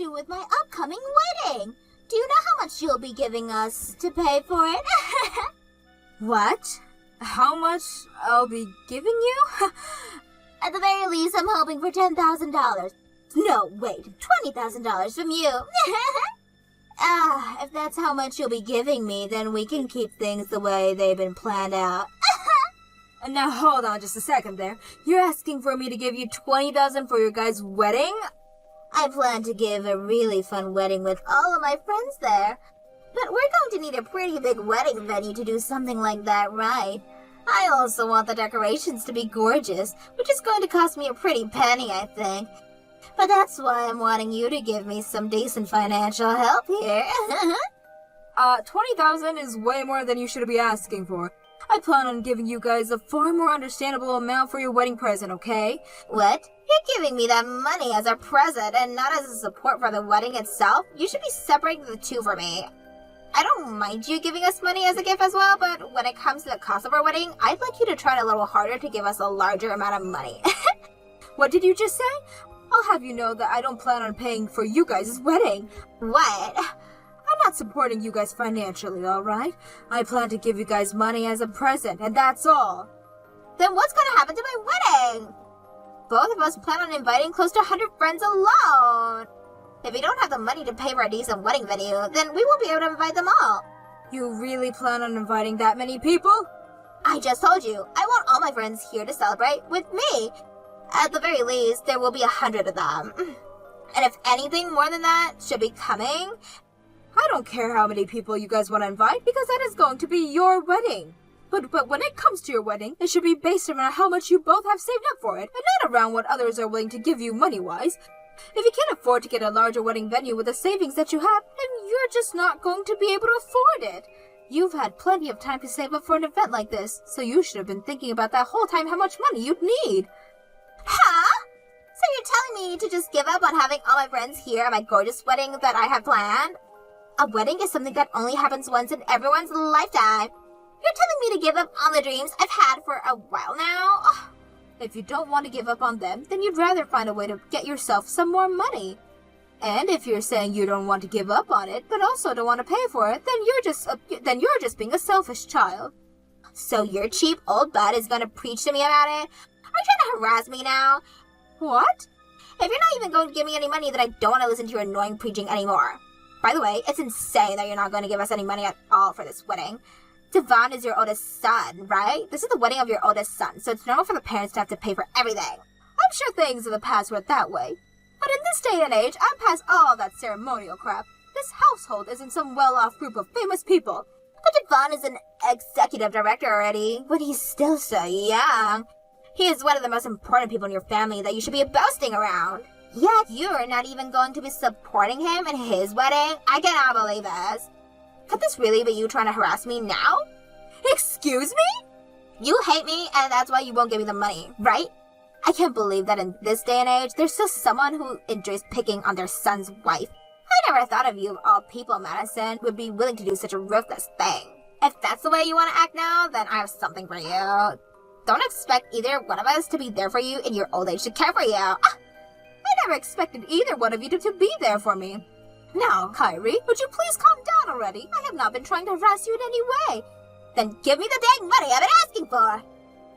do with my upcoming wedding. Do you know how much you'll be giving us to pay for it? What? How much I'll be giving you? At the very least, I'm hoping for $10,000. No, wait, $20,000 from you. If that's how much you'll be giving me, then we can keep things the way they've been planned out. Now hold on just a second there. You're asking for me to give you $20,000 for your guys' wedding? I plan to give a really fun wedding with all of my friends there. But we're going to need a pretty big wedding venue to do something like that, right? I also want the decorations to be gorgeous, which is going to cost me a pretty penny, I think. But that's why I'm wanting you to give me some decent financial help here. $20,000 is way more than you should be asking for. I plan on giving you guys a far more understandable amount for your wedding present, okay? What? You're giving me that money as a present and not as a support for the wedding itself? You should be separating the two for me. I don't mind you giving us money as a gift as well, but when it comes to the cost of our wedding, I'd like you to try a little harder to give us a larger amount of money. What did you just say? I'll have you know that I don't plan on paying for you guys' wedding. What? I'm not supporting you guys financially, alright? I plan to give you guys money as a present, and that's all. Then what's gonna happen to my wedding? Both of us plan on inviting close to 100 friends alone. If we don't have the money to pay for a decent wedding venue, then we won't be able to invite them all. You really plan on inviting that many people? I just told you, I want all my friends here to celebrate with me. At the very least, there will be 100 of them. And if anything more than that should be coming... I don't care how many people you guys want to invite, because that is going to be your wedding. But when it comes to your wedding, it should be based around how much you both have saved up for it, and not around what others are willing to give you money-wise. If you can't afford to get a larger wedding venue with the savings that you have, then you're just not going to be able to afford it. You've had plenty of time to save up for an event like this, so you should have been thinking about that whole time how much money you'd need. Huh? So you're telling me to just give up on having all my friends here at my gorgeous wedding that I have planned? A wedding is something that only happens once in everyone's lifetime. You're telling me to give up on the dreams I've had for a while now? If you don't want to give up on them, then you'd rather find a way to get yourself some more money. And if you're saying you don't want to give up on it, but also don't want to pay for it, then you're just being a selfish child. So your cheap old butt is gonna preach to me about it? Are you trying to harass me now? What? If you're not even going to give me any money, then I don't want to listen to your annoying preaching anymore. By the way, it's insane that you're not going to give us any money at all for this wedding. Devon is your oldest son, right? This is the wedding of your oldest son, so it's normal for the parents to have to pay for everything. I'm sure things in the past were that way. But in this day and age, I'm past all that ceremonial crap. This household isn't some well-off group of famous people. But Devon is an executive director already, but he's still so young. He is one of the most important people in your family that you should be boasting around. Yet you're not even going to be supporting him in his wedding? I cannot believe this. Could this really be you trying to harass me now? Excuse me? You hate me and that's why you won't give me the money, right? I can't believe that in this day and age, there's still someone who enjoys picking on their son's wife. I never thought of you of all people, Madison, would be willing to do such a ruthless thing. If that's the way you want to act now, then I have something for you. Don't expect either one of us to be there for you in your old age to care for you. I never expected either one of you to be there for me. Now, Kyrie, would you please calm down already? I have not been trying to harass you in any way. Then give me the dang money I've been asking for.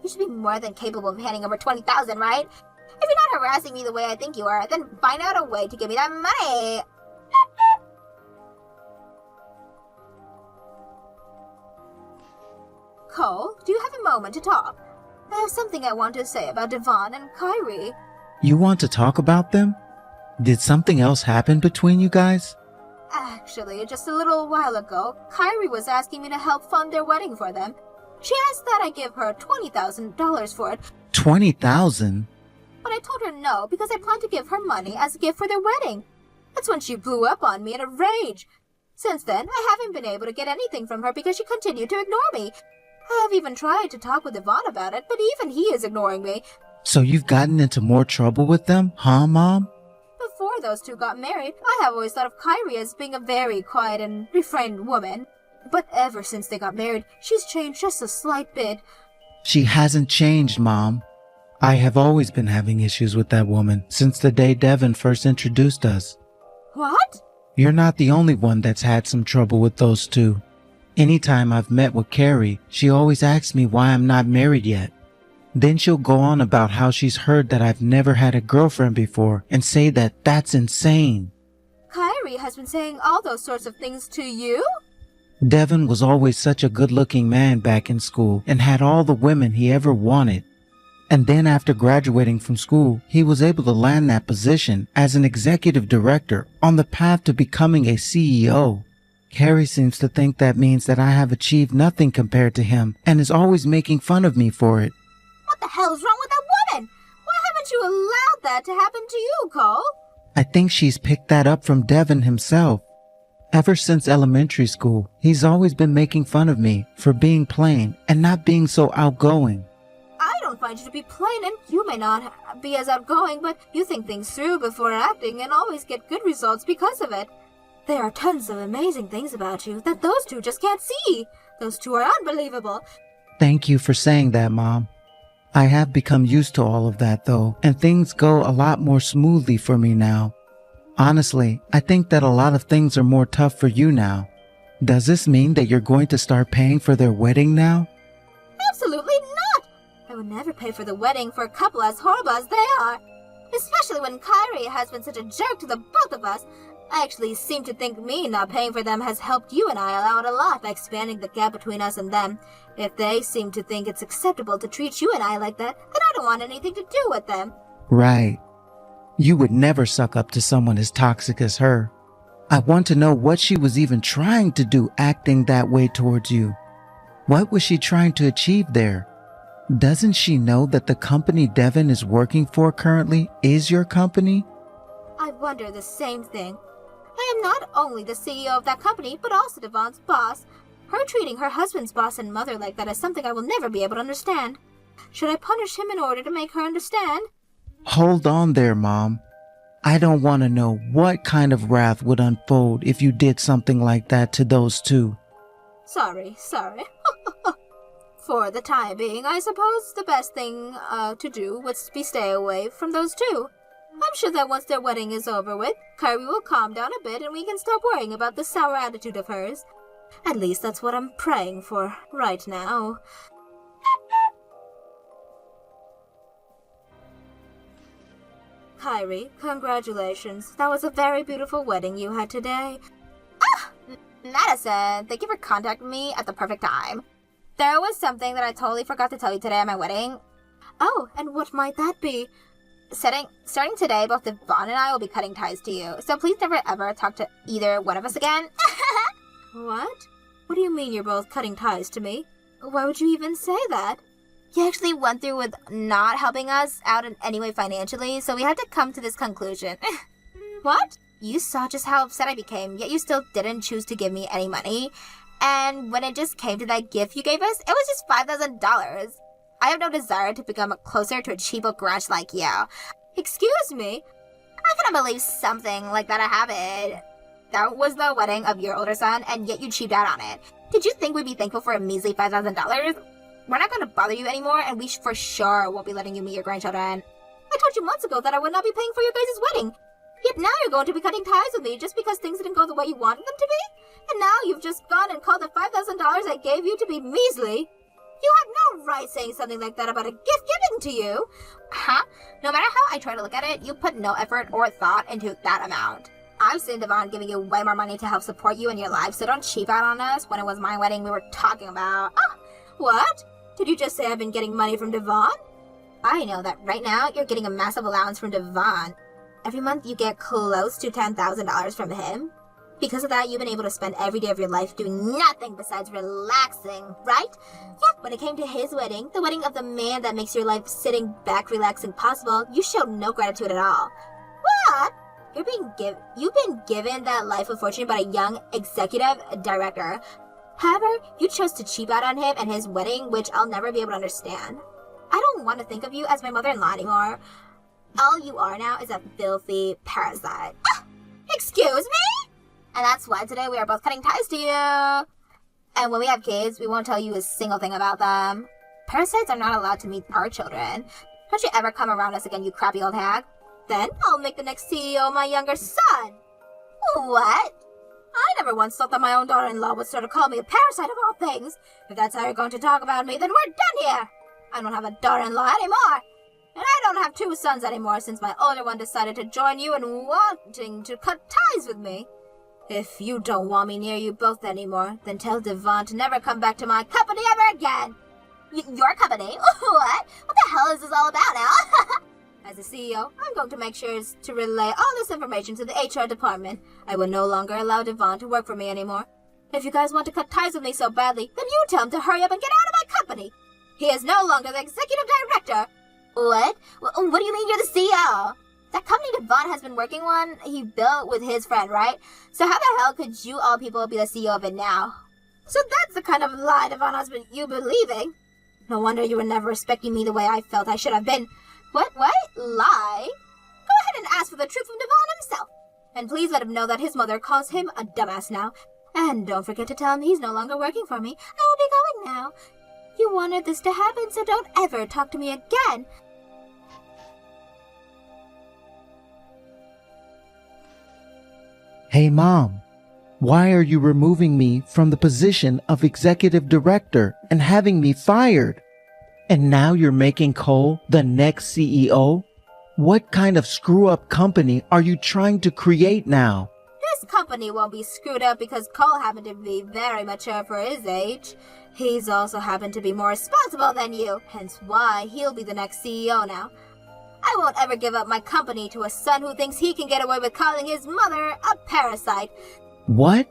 You should be more than capable of handing over $20,000, right? If you're not harassing me the way I think you are, then find out a way to give me that money. Cole, do you have a moment to talk? I have something I want to say about Devon and Kyrie. You want to talk about them? Did something else happen between you guys? Actually, just a little while ago, Kyrie was asking me to help fund their wedding for them. She asked that I give her $20,000 for it. $20,000? But I told her no, because I planned to give her money as a gift for their wedding. That's when she blew up on me in a rage. Since then, I haven't been able to get anything from her because she continued to ignore me. I have even tried to talk with Yvonne about it, but even he is ignoring me. So you've gotten into more trouble with them, huh, Mom? Before those two got married, I have always thought of Kyrie as being a very quiet and restrained woman. But ever since they got married, she's changed just a slight bit. She hasn't changed, Mom. I have always been having issues with that woman since the day Devin first introduced us. What? You're not the only one that's had some trouble with those two. Anytime I've met with Carrie, she always asks me why I'm not married yet. Then she'll go on about how she's heard that I've never had a girlfriend before and say that that's insane. Kyrie has been saying all those sorts of things to you? Devin was always such a good-looking man back in school and had all the women he ever wanted. And then after graduating from school, he was able to land that position as an executive director on the path to becoming a CEO. Carrie seems to think that means that I have achieved nothing compared to him and is always making fun of me for it. What the hell is wrong with that woman? Why haven't you allowed that to happen to you, Cole? I think she's picked that up from Devin himself. Ever since elementary school, he's always been making fun of me for being plain and not being so outgoing. I don't find you to be plain, and you may not be as outgoing, but you think things through before acting and always get good results because of it. There are tons of amazing things about you that those two just can't see. Those two are unbelievable. Thank you for saying that, Mom. I have become used to all of that, though, and things go a lot more smoothly for me now. Honestly, I think that a lot of things are more tough for you now. Does this mean that you're going to start paying for their wedding now? Absolutely not! I would never pay for the wedding for a couple as horrible as they are. Especially when Kyrie has been such a jerk to the both of us. I actually seem to think me not paying for them has helped you and I out a lot by expanding the gap between us and them. If they seem to think it's acceptable to treat you and I like that, then I don't want anything to do with them. Right. You would never suck up to someone as toxic as her. I want to know what she was even trying to do acting that way towards you. What was she trying to achieve there? Doesn't she know that the company Devin is working for currently is your company? I wonder the same thing. I am not only the CEO of that company, but also Devon's boss. Her treating her husband's boss and mother like that is something I will never be able to understand. Should I punish him in order to make her understand? Hold on there, Mom. I don't want to know what kind of wrath would unfold if you did something like that to those two. Sorry. For the time being, I suppose the best thing to do would be stay away from those two. I'm sure that once their wedding is over with, Kyrie will calm down a bit and we can stop worrying about the sour attitude of hers. At least that's what I'm praying for right now. Kyrie, congratulations. That was a very beautiful wedding you had today. Madison, thank you for contacting me at the perfect time. There was something that I totally forgot to tell you today at my wedding. Oh, and what might that be? Starting today, both Devon and I will be cutting ties to you, so please never ever talk to either one of us again. What? What do you mean you're both cutting ties to me? Why would you even say that? You actually went through with not helping us out in any way financially, so we had to come to this conclusion. What? You saw just how upset I became, yet you still didn't choose to give me any money. And when it just came to that gift you gave us, it was just $5,000. I have no desire to become closer to a cheapo grunge like you. Excuse me? I couldn't believe something like that happened. That was the wedding of your older son, and yet you cheaped out on it. Did you think we'd be thankful for a measly $5,000? We're not going to bother you anymore, and we for sure won't be letting you meet your grandchildren. I told you months ago that I would not be paying for your guys' wedding. Yet now you're going to be cutting ties with me just because things didn't go the way you wanted them to be? And now you've just gone and called the $5,000 I gave you to be measly? You have no right saying something like that about a gift given to you. Huh? No matter how I try to look at it, you put no effort or thought into that amount. I've seen Devon giving you way more money to help support you in your life, so don't cheap out on us when it was my wedding we were talking about. What? Did you just say I've been getting money from Devon? I know that right now you're getting a massive allowance from Devon. Every month you get close to $10,000 from him. Because of that, you've been able to spend every day of your life doing nothing besides relaxing, right? Yeah, when it came to his wedding, the wedding of the man that makes your life sitting back relaxing possible, you showed no gratitude at all. What? You've been given that life of fortune by a young executive director. However, you chose to cheap out on him and his wedding, which I'll never be able to understand. I don't want to think of you as my mother-in-law anymore. All you are now is a filthy parasite. Excuse me? And that's why today we are both cutting ties to you. And when we have kids, we won't tell you a single thing about them. Parasites are not allowed to meet our children. Don't you ever come around us again, you crappy old hag. Then I'll make the next CEO my younger son. What? I never once thought that my own daughter-in-law would sort of call me a parasite of all things. If that's how you're going to talk about me, then we're done here. I don't have a daughter-in-law anymore. And I don't have 2 sons anymore since my older one decided to join you in wanting to cut ties with me. If you don't want me near you both anymore, then tell Devon to never come back to my company ever again. Your company? What? What the hell is this all about now? As the CEO, I'm going to make sure to relay all this information to the HR department. I will no longer allow Devon to work for me anymore. If you guys want to cut ties with me so badly, then you tell him to hurry up and get out of my company. He is no longer the executive director. What? What do you mean you're the CEO? That company Devon has been working on, he built with his friend, right? So how the hell could you all people be the CEO of it now? So that's the kind of lie Devon has been you believing. No wonder you were never respecting me the way I felt I should have been. What? Lie? Go ahead and ask for the truth from Devon himself. And please let him know that his mother calls him a dumbass now. And don't forget to tell him he's no longer working for me. I will be going now. You wanted this to happen, so don't ever talk to me again. Hey Mom, why are you removing me from the position of executive director and having me fired? And now you're making Cole the next CEO? What kind of screw-up company are you trying to create now? This company won't be screwed up because Cole happened to be very mature for his age. He's also happened to be more responsible than you, hence why he'll be the next CEO now. I won't ever give up my company to a son who thinks he can get away with calling his mother a parasite. What?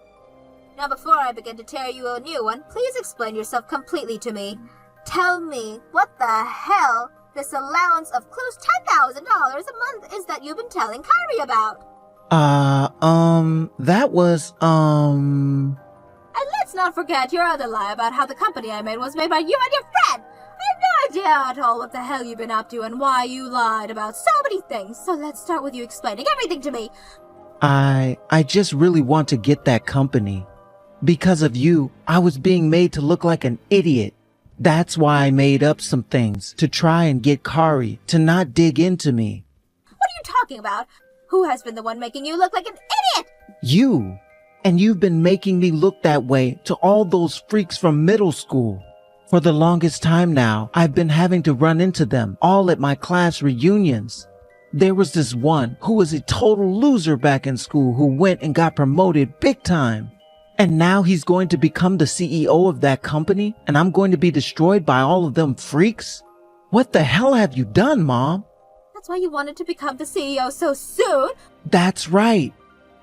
Now before I begin to tear you a new one, please explain yourself completely to me. Tell me what the hell this allowance of close $10,000 a month is that you've been telling Kyrie about. That was, And let's not forget your other lie about how the company I made was made by you and your friend. I have no idea at all what the hell you've been up to and why you lied about so many things. So let's start with you explaining everything to me. I just really want to get that company. Because of you, I was being made to look like an idiot. That's why I made up some things to try and get Kari to not dig into me. What are you talking about? Who has been the one making you look like an idiot? You. And you've been making me look that way to all those freaks from middle school. For the longest time now, I've been having to run into them all at my class reunions. There was this one who was a total loser back in school who went and got promoted big time. And now he's going to become the CEO of that company, and I'm going to be destroyed by all of them freaks? What the hell have you done, Mom? That's why you wanted to become the CEO so soon? That's right.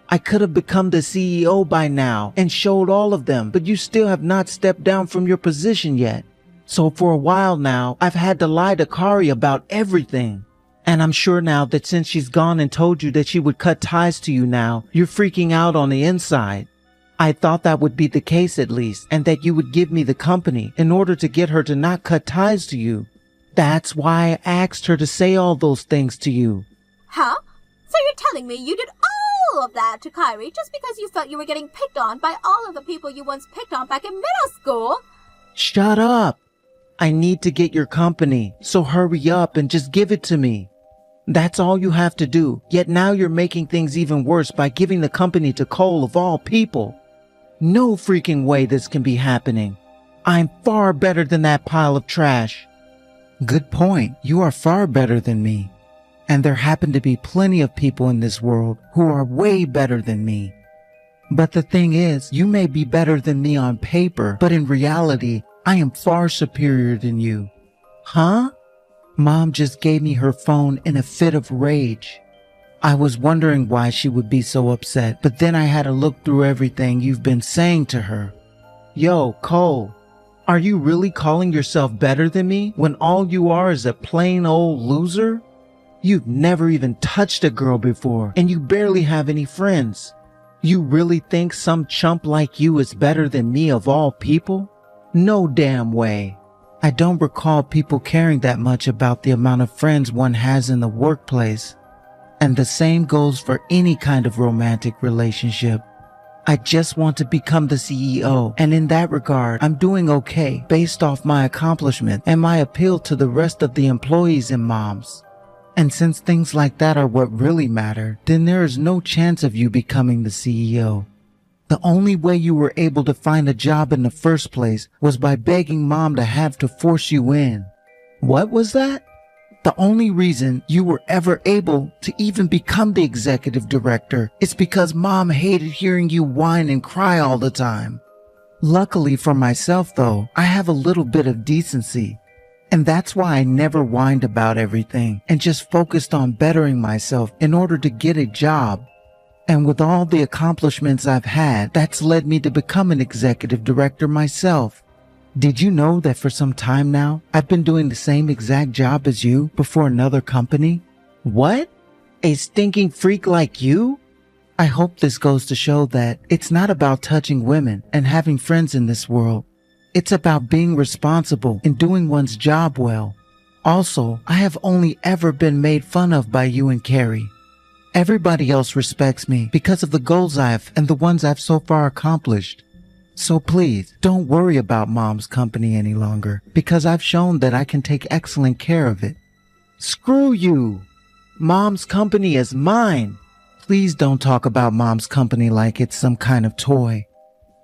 I could have become the CEO by now and showed all of them, but you still have not stepped down from your position yet. So for a while now, I've had to lie to Kari about everything. And I'm sure now that since she's gone and told you that she would cut ties to you now, you're freaking out on the inside. I thought that would be the case at least, and that you would give me the company in order to get her to not cut ties to you. That's why I asked her to say all those things to you. Huh? So you're telling me you did all of that to Kyrie just because you felt you were getting picked on by all of the people you once picked on back in middle school? Shut up! I need to get your company, so hurry up and just give it to me. That's all you have to do, yet now you're making things even worse by giving the company to Cole of all people. No freaking way this can be happening. I'm far better than that pile of trash. Good point. You are far better than me. And there happen to be plenty of people in this world who are way better than me. But the thing is, you may be better than me on paper, but in reality, I am far superior than you. Huh? Mom just gave me her phone in a fit of rage. I was wondering why she would be so upset, but then I had to look through everything you've been saying to her. Yo, Cole, are you really calling yourself better than me when all you are is a plain old loser? You've never even touched a girl before, and you barely have any friends. You really think some chump like you is better than me of all people? No damn way. I don't recall people caring that much about the amount of friends one has in the workplace. And the same goes for any kind of romantic relationship. I just want to become the CEO, and in that regard, I'm doing okay based off my accomplishment and my appeal to the rest of the employees and moms. And since things like that are what really matter, then there is no chance of you becoming the CEO. The only way you were able to find a job in the first place was by begging mom to have to force you in. What was that? The only reason you were ever able to even become the executive director is because mom hated hearing you whine and cry all the time. Luckily for myself though, I have a little bit of decency. And that's why I never whined about everything and just focused on bettering myself in order to get a job. And with all the accomplishments I've had, that's led me to become an executive director myself. Did you know that for some time now, I've been doing the same exact job as you before another company? What? A stinking freak like you? I hope this goes to show that it's not about touching women and having friends in this world. It's about being responsible and doing one's job well. Also, I have only ever been made fun of by you and Carrie. Everybody else respects me because of the goals I've and the ones I've so far accomplished. So please, don't worry about mom's company any longer because I've shown that I can take excellent care of it. Screw you! Mom's company is mine! Please don't talk about mom's company like it's some kind of toy.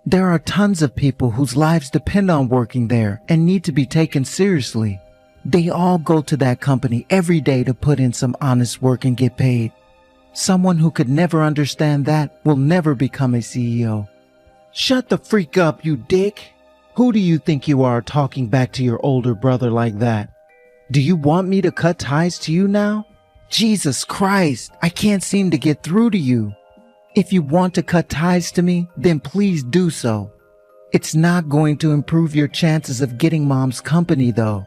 There are tons of people whose lives depend on working there and need to be taken seriously. They all go to that company every day to put in some honest work and get paid. Someone who could never understand that will never become a CEO. Shut the freak up, you dick! Who do you think you are talking back to your older brother like that? Do you want me to cut ties to you now? Jesus Christ, I can't seem to get through to you. If you want to cut ties to me, then please do so. It's not going to improve your chances of getting mom's company though.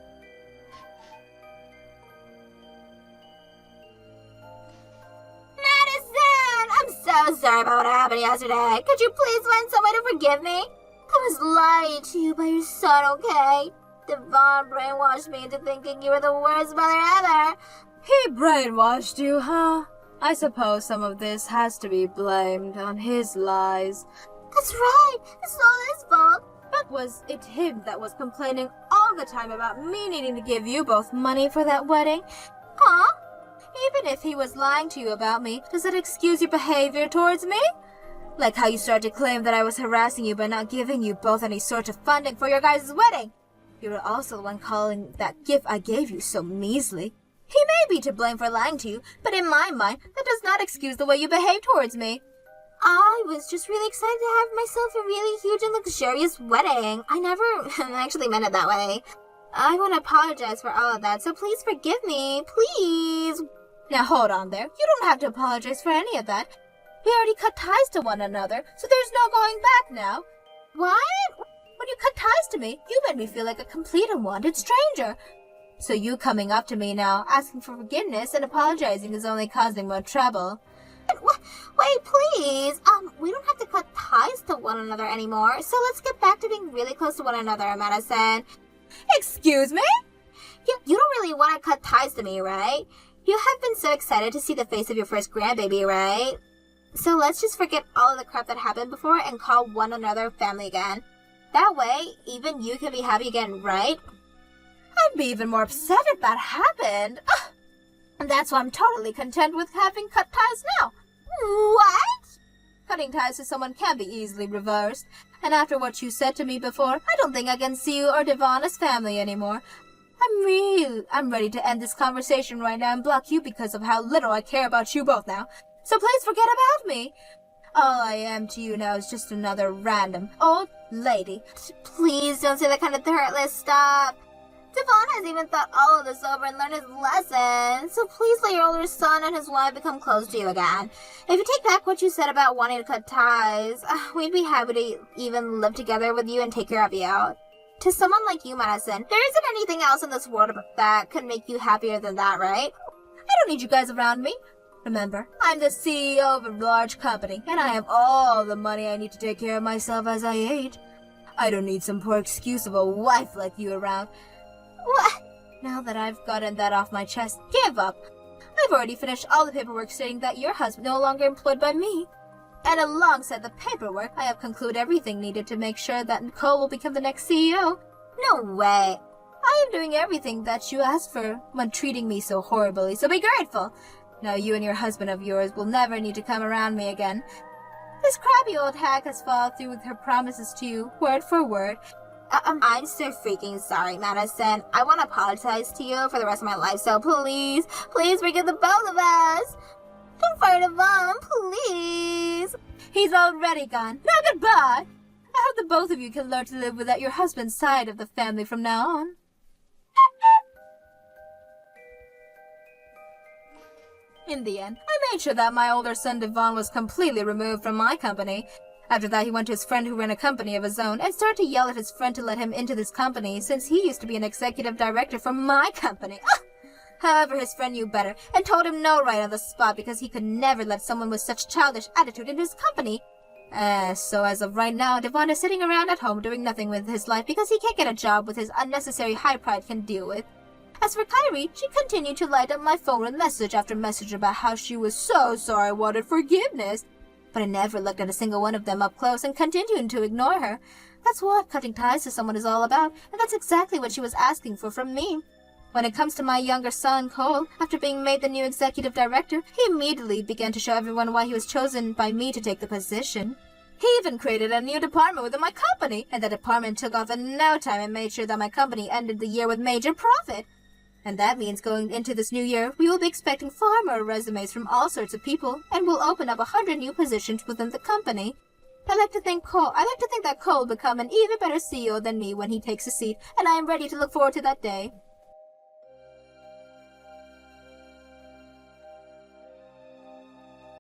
Madison! I'm so sorry about what happened yesterday. Could you please find some way to forgive me? I was lying to you about your son, okay? Devon brainwashed me into thinking you were the worst mother ever. He brainwashed you, huh? I suppose some of this has to be blamed on his lies. That's right. It's all his fault. But was it him that was complaining all the time about me needing to give you both money for that wedding? Huh? Even if he was lying to you about me, does that excuse your behavior towards me? Like how you started to claim that I was harassing you by not giving you both any sort of funding for your guys' wedding. You were also the one calling that gift I gave you so measly. He may be to blame for lying to you, but in my mind, that does not excuse the way you behave towards me. I was just really excited to have myself a really huge and luxurious wedding. I never actually meant it that way. I want to apologize for all of that, so please forgive me, please. Now hold on there. You don't have to apologize for any of that. We already cut ties to one another, so there's no going back now. What? When you cut ties to me, you made me feel like a complete unwanted stranger. So you coming up to me now, asking for forgiveness and apologizing is only causing more trouble. Wait, please. We don't have to cut ties to one another anymore, so let's get back to being really close to one another, Madison. Excuse me? You don't really want to cut ties to me, right? You have been so excited to see the face of your first grandbaby, right? So let's just forget all of the crap that happened before and call one another family again. That way, even you can be happy again, right? I'd be even more upset if that happened. Ugh. And that's why I'm totally content with having cut ties now. What? Cutting ties to someone can be easily reversed. And after what you said to me before, I don't think I can see you or Devon as family anymore. I'm ready to end this conversation right now and block you because of how little I care about you both now. So please forget about me. All I am to you now is just another random old lady. Please don't say that kind of heartless stuff. Devon has even thought all of this over and learned his lesson. So please let your older son and his wife become close to you again. If you take back what you said about wanting to cut ties, we'd be happy to even live together with you and take care of you. To someone like you, Madison, there isn't anything else in this world that could make you happier than that, right? I don't need you guys around me. Remember, I'm the CEO of a large company, and I have all the money I need to take care of myself as I age. I don't need some poor excuse of a wife like you around. What? Now that I've gotten that off my chest, give up. I've already finished all the paperwork stating that your husband is no longer employed by me. And alongside the paperwork, I have concluded everything needed to make sure that Nicole will become the next CEO. No way. I am doing everything that you asked for when treating me so horribly, so be grateful. Now you and your husband of yours will never need to come around me again. This crabby old hag has followed through with her promises to you, word for word. I'm so freaking sorry, Madison. I want to apologize to you for the rest of my life, so please forgive the both of us. Don't fire Devon, please. He's already gone. Now goodbye. I hope the both of you can learn to live without your husband's side of the family from now on. In the end, I made sure that my older son Devon was completely removed from my company. After that, he went to his friend who ran a company of his own and started to yell at his friend to let him into this company since he used to be an executive director for my company. However, his friend knew better and told him no right on the spot because he could never let someone with such childish attitude into his company. So as of right now, Devon is sitting around at home doing nothing with his life because he can't get a job with his unnecessary high pride can deal with. As for Kyrie, she continued to light up my phone with message after message about how she was so sorry and wanted forgiveness. But I never looked at a single one of them up close and continued to ignore her. That's what cutting ties to someone is all about, and that's exactly what she was asking for from me. When it comes to my younger son, Cole, after being made the new executive director, he immediately began to show everyone why he was chosen by me to take the position. He even created a new department within my company, and the department took off in no time and made sure that my company ended the year with major profit. And that means going into this new year, we will be expecting far more resumes from all sorts of people, and we'll open up 100 new positions within the company. I like to think that Cole will become an even better CEO than me when he takes a seat, and I am ready to look forward to that day.